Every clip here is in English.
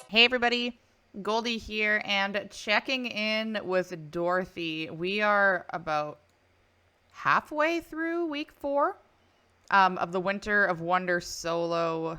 Hey everybody, Goldie here and checking in with Dorothy. We are about halfway through week 4 of the Winter of Wonder solo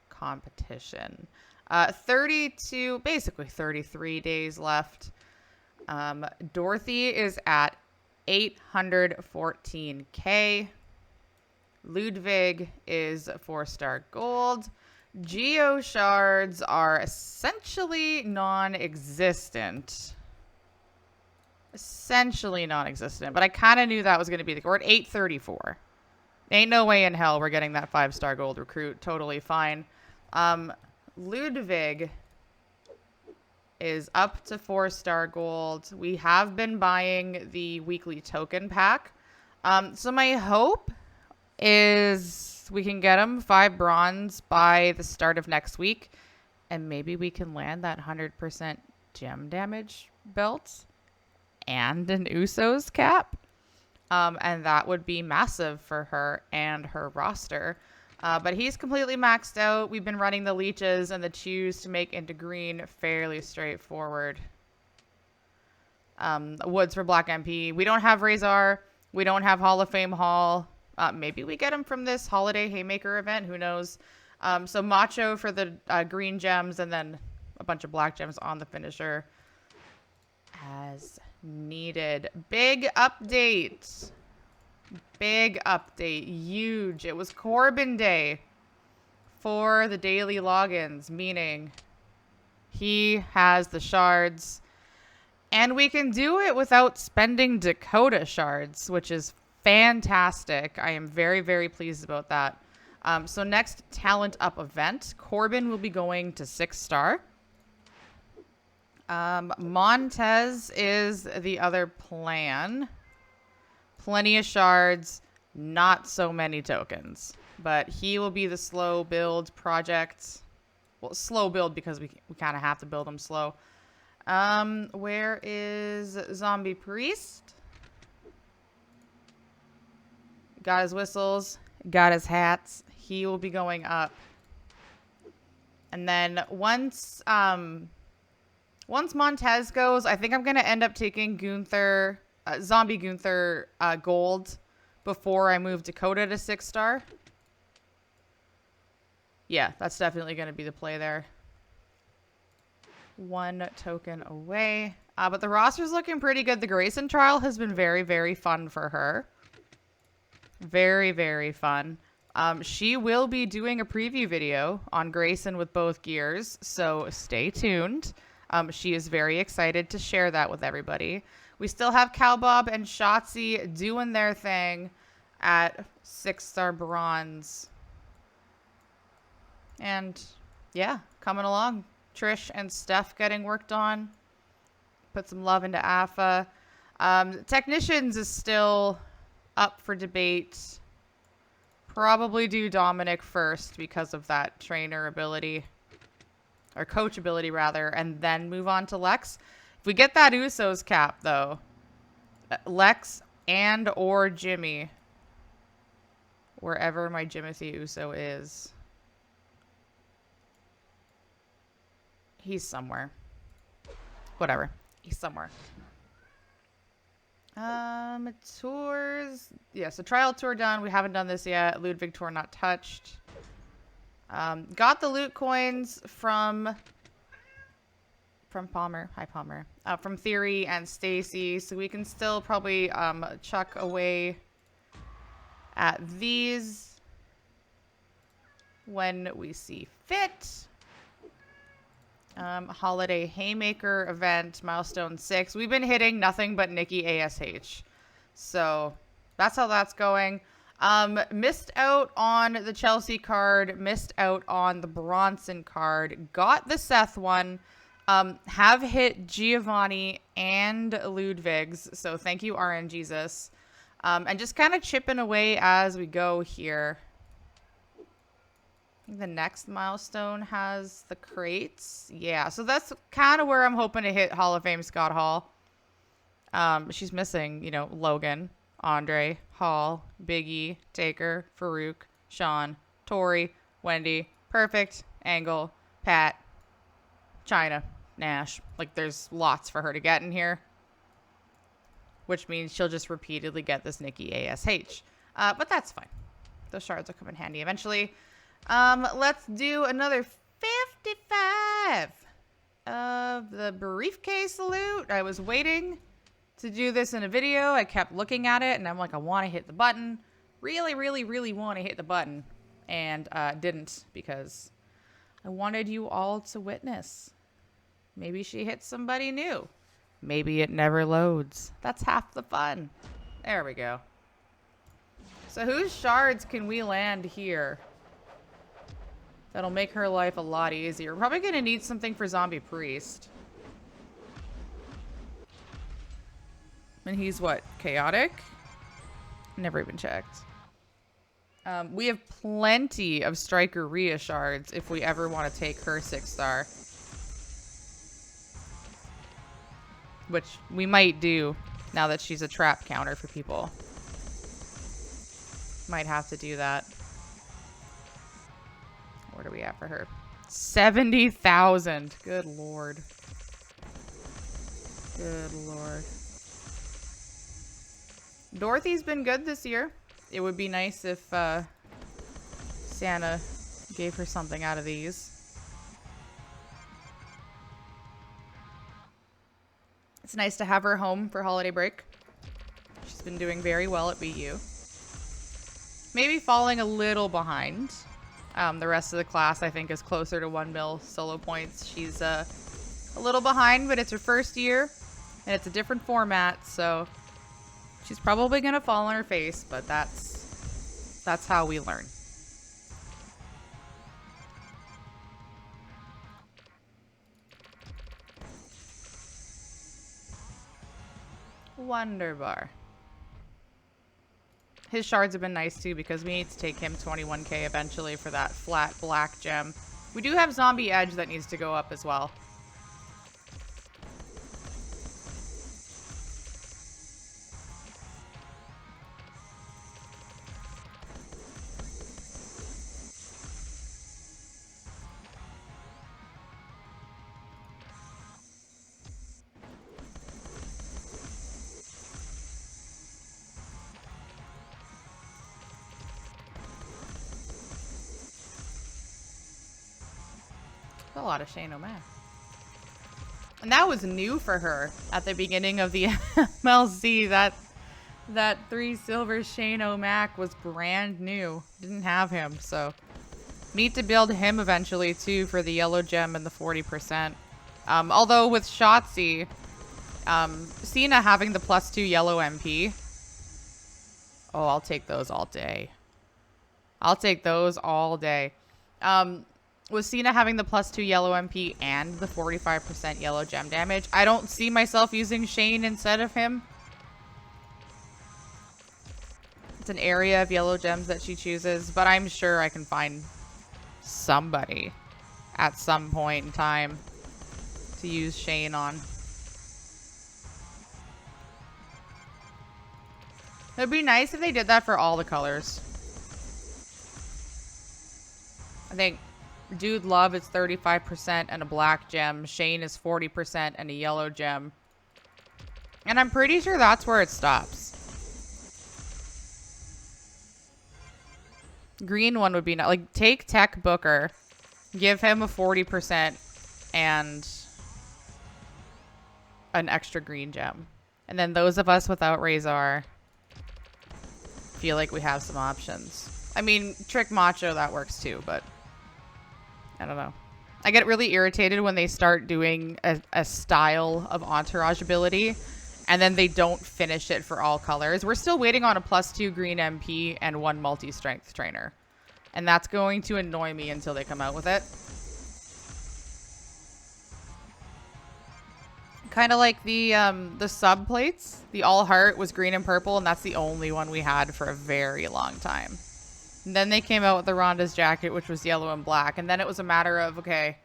competition. 32, basically 33 days left. Dorothy is at 814K. Ludwig is 4-star gold. Geo shards are essentially non-existent. But I kind of knew that was going to be the... We're at 834. Ain't no way in hell we're getting that 5-star gold recruit. Totally fine. Ludwig is up to 4-star gold. We have been buying the weekly token pack. So my hope is we can get him 5 bronze by the start of next week, and maybe we can land that 100% gem damage belt and an Usos cap. And that would be massive for her and her roster. But he's completely maxed out. We've been running the leeches and the chews to make into green fairly straightforward. Woods for Black MP. We don't have Razor. We don't have Hall of Fame Hall. Maybe we get him from this Holiday Haymaker event. Who knows? So Macho for the green gems and then a bunch of black gems on the finisher as needed. Big update. Huge. It was Corbin Day for the daily logins, meaning he has the shards. And we can do it without spending Dakota shards, which is fantastic. I am very, very pleased about that. So next Talent Up event, Corbin will be going to 6-star. Montez is the other plan. Plenty of shards, not so many tokens. But he will be the slow build project. Well, slow build because we kind of have to build them slow. Where is Zombie Priest? Got his whistles, got his hats. He will be going up. And then once Montez goes, I think I'm going to end up taking Gunther, Zombie Gunther gold before I move Dakota to 6-star. Yeah, that's definitely going to be the play there. 1 token away. But the roster's looking pretty good. The Grayson trial has been very, very fun for her. Very, very fun. She will be doing a preview video on Grayson with both gears, so stay tuned. She is very excited to share that with everybody. We still have Cowbob and Shotzi doing their thing at 6-star bronze. And yeah, coming along. Trish and Steph getting worked on. Put some love into AFA. Technicians is still up for debate. Probably do Dominic first because of that trainer ability. Or coach ability, rather. And then move on to Lex. If we get that Usos cap, though. Lex and or Jimmy. Wherever my Jimothy Uso is. He's somewhere. Whatever. He's somewhere. Tours. Yeah, so trial tour done. We haven't done this yet. Ludwig tour not touched. Got the loot coins from Palmer. Hi, Palmer. From Theory and Stacy. So we can still probably chuck away at these when we see fit. Holiday Haymaker event, milestone 6. We've been hitting nothing but Nikki ASH. So that's how that's going. Missed out on the Chelsea card. Missed out on the Bronson card. Got the Seth one. Have hit Giovanni and Ludwig's. So thank you, RN Jesus. And just kind of chipping away as we go here. The next milestone has the crates. Yeah, so that's kind of where I'm hoping to hit Hall of Fame Scott Hall. She's missing, Logan, Andre, Hall, Biggie, Taker, Farouk, Sean, Tori, Wendy, Perfect, Angle, Pat. China, Nash. Like, there's lots for her to get in here. Which means she'll just repeatedly get this Nikki ASH. But that's fine. Those shards will come in handy eventually. Let's do another 55 of the briefcase loot. I was waiting to do this in a video. I kept looking at it, and I'm like, I want to hit the button. Really, really, really want to hit the button. And didn't, because I wanted you all to witness. Maybe she hit somebody new. Maybe it never loads. That's half the fun. There we go. So whose shards can we land here? That'll make her life a lot easier. We're probably going to need something for Zombie Priest. And he's what? Chaotic? Never even checked. We have plenty of Striker Rhea shards if we ever want to take her 6-star. Which we might do now that she's a trap counter for people. Might have to do that. What do we have for her? 70,000. Good lord. Good lord. Dorothy's been good this year. It would be nice if Santa gave her something out of these. It's nice to have her home for holiday break. She's been doing very well at BU. Maybe falling a little behind. The rest of the class, I think, is closer to 1 mil solo points. She's a little behind, but it's her first year, and it's a different format, so she's probably going to fall on her face, but that's how we learn. Wonderbar. His shards have been nice too because we need to take him 21k eventually for that flat black gem. We do have Zombie Edge that needs to go up as well. A lot of Shane O'Mac. And that was new for her at the beginning of the MLC. That 3 silver Shane O'Mac was brand new. Didn't have him, so need to build him eventually too for the yellow gem and the 40%. Although with Shotzi, Cena having the +2 yellow MP. Oh, I'll take those all day. I'll take those all day. With Cena having the +2 yellow MP and the 45% yellow gem damage, I don't see myself using Shane instead of him. It's an area of yellow gems that she chooses, but I'm sure I can find somebody at some point in time to use Shane on. It'd be nice if they did that for all the colors. I think Dude Love is 35% and a black gem. Shane is 40% and a yellow gem. And I'm pretty sure that's where it stops. Green one would be not like take Tech Booker, give him a 40% and an extra green gem. And then those of us without Razor feel like we have some options. I mean, Trick Macho, that works too, but I don't know. I get really irritated when they start doing a style of Entourage ability and then they don't finish it for all colors. We're still waiting on a +2 green MP and 1 multi-strength trainer. And that's going to annoy me until they come out with it. Kind of like the sub plates. The all heart was green and purple, and that's the only one we had for a very long time. And then they came out with the Ronda's jacket, which was yellow and black. And then it was a matter of, okay,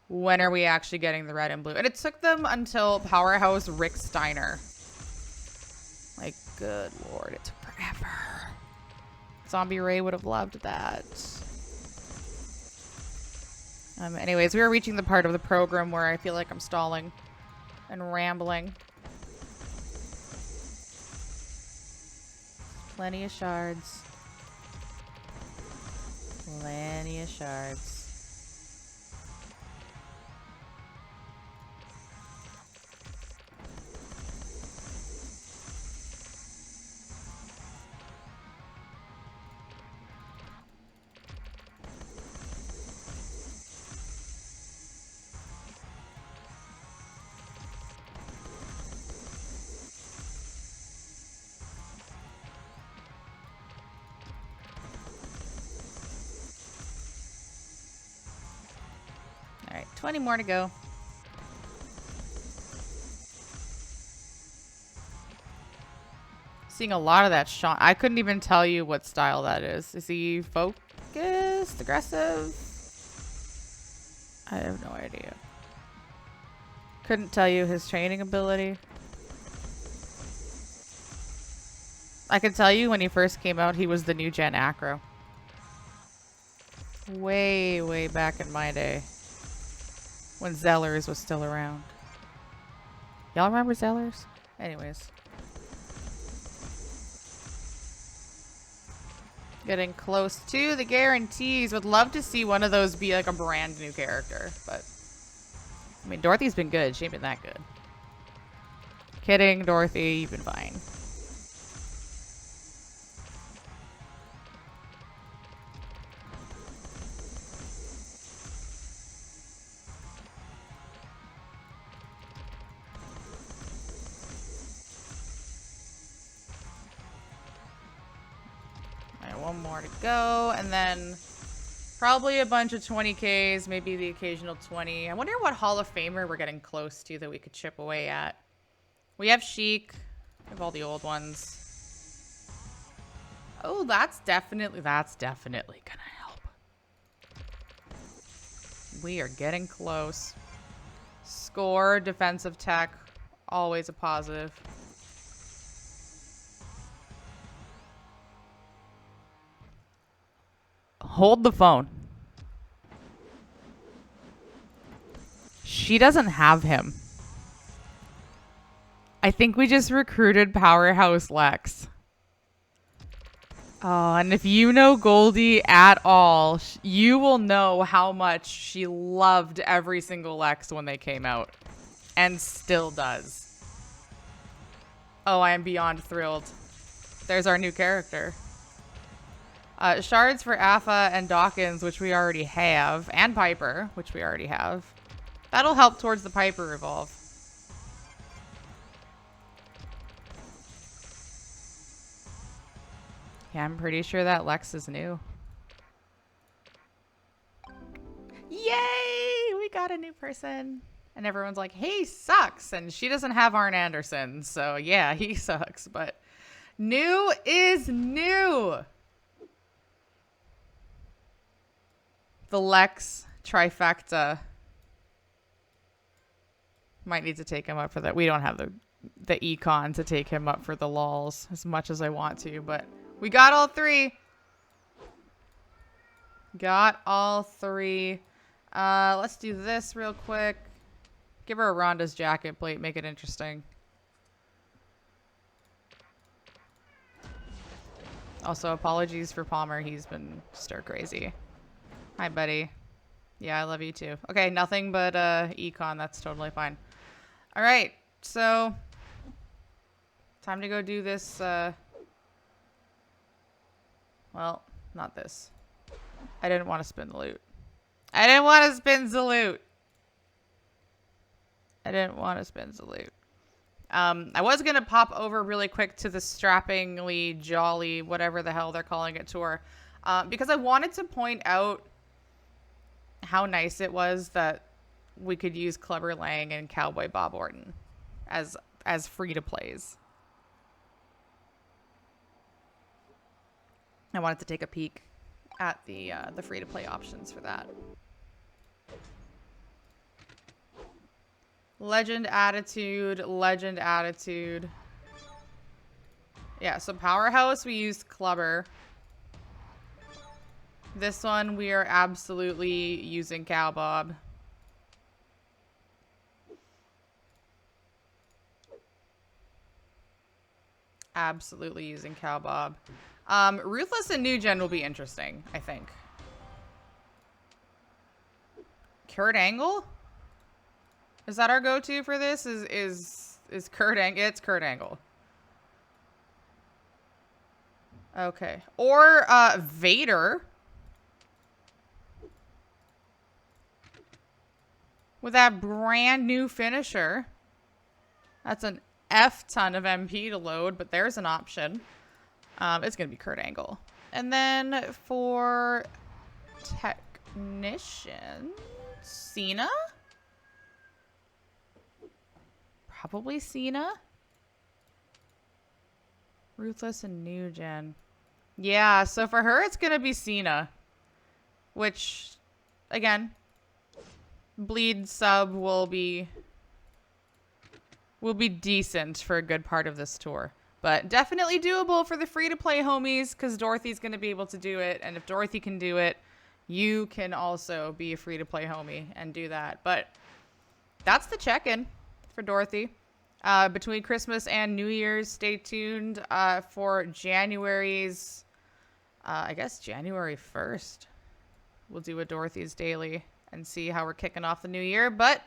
when are we actually getting the red and blue? And it took them until Powerhouse Rick Steiner. Like, good lord, it took forever. Zombie Ray would have loved that. Anyways, we are reaching the part of the program where I feel like I'm stalling and rambling. Plenty of shards. Plenty of shards. Alright, 20 more to go. Seeing a lot of that Sean. I couldn't even tell you what style that is. Is he focused? Aggressive? I have no idea. Couldn't tell you his training ability. I can tell you when he first came out, he was the new gen acro. Way, way back in my day. When Zellers was still around. Y'all remember Zellers? Anyways. Getting close to the guarantees. Would love to see one of those be like a brand new character. But, I mean, Dorothy's been good. She ain't been that good. Kidding, Dorothy. You've been fine. One more to go, and then probably a bunch of 20Ks, maybe the occasional 20. I wonder what Hall of Famer we're getting close to that we could chip away at. We have Sheik. We have all the old ones. Oh, that's definitely gonna help. We are getting close. Score, defensive tech, always a positive. Hold the phone. She doesn't have him. I think we just recruited Powerhouse Lex. Oh, and if you know Goldie at all, you will know how much she loved every single Lex when they came out. And still does. Oh, I am beyond thrilled. There's our new character. Shards for Afa and Dawkins, which we already have, and Piper, which we already have. That'll help towards the Piper evolve. Yeah, I'm pretty sure that Lex is new. Yay! We got a new person. And everyone's like, he sucks. And she doesn't have Arn Anderson. So yeah, he sucks. But new is new. The Lex trifecta. Might need to take him up for that. We don't have the econ to take him up for the lols as much as I want to, but we got all three. Got all three. Let's do this real quick. Give her a Rhonda's jacket plate. Make it interesting. Also, apologies for Palmer. He's been stir crazy. Hi, buddy. Yeah, I love you too. Okay, nothing but econ. That's totally fine. All right, so time to go do this. Well, not this. I didn't want to spin the loot. I didn't want to spin the loot. I was going to pop over really quick to the strappingly jolly, whatever the hell they're calling it, tour. Because I wanted to point out how nice it was that we could use Clubber Lang and Cowboy Bob Orton as free-to-plays. I wanted to take a peek at the free-to-play options for that. Legend attitude. Yeah, so Powerhouse, we used Clubber. This one, we are absolutely using Cow Bob. Absolutely using Cow Bob. Ruthless and New Gen will be interesting, I think. Kurt Angle? Is that our go-to for this? Is Kurt Angle? It's Kurt Angle. Okay. Or Vader. With that brand new finisher. That's an F ton of MP to load, but there's an option. It's going to be Kurt Angle. And then for technician, Cena? Probably Cena. Ruthless and New Gen. Yeah, so for her, it's going to be Cena. Which, again, bleed sub will be decent for a good part of this tour. But definitely doable for the free-to-play homies, because Dorothy's going to be able to do it. And if Dorothy can do it, you can also be a free-to-play homie and do that. But that's the check-in for Dorothy. Between Christmas and New Year's, stay tuned for January's, I guess January 1st. We'll do a Dorothy's Daily and see how we're kicking off the new year. But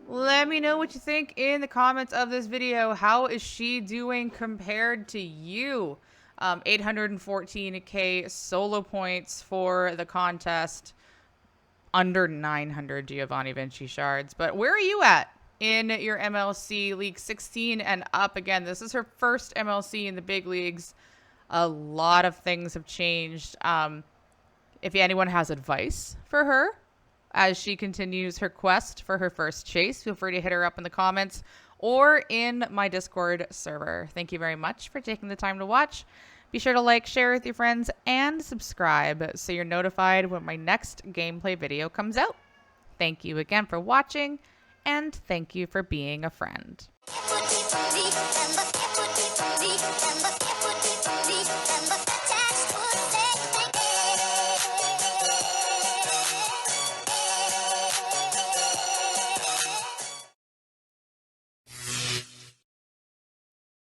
let me know what you think in the comments of this video. How is she doing compared to you? 814k solo points for the contest. Under 900 Giovanni Vinci shards. But where are you at in your MLC League 16 and up? Again, this is her first MLC in the big leagues. A lot of things have changed. If anyone has advice for her as she continues her quest for her first chase, feel free to hit her up in the comments or in my Discord server. Thank you very much for taking the time to watch. Be sure to like, share with your friends, and subscribe so you're notified when my next gameplay video comes out. Thank you again for watching, and thank you for being a friend.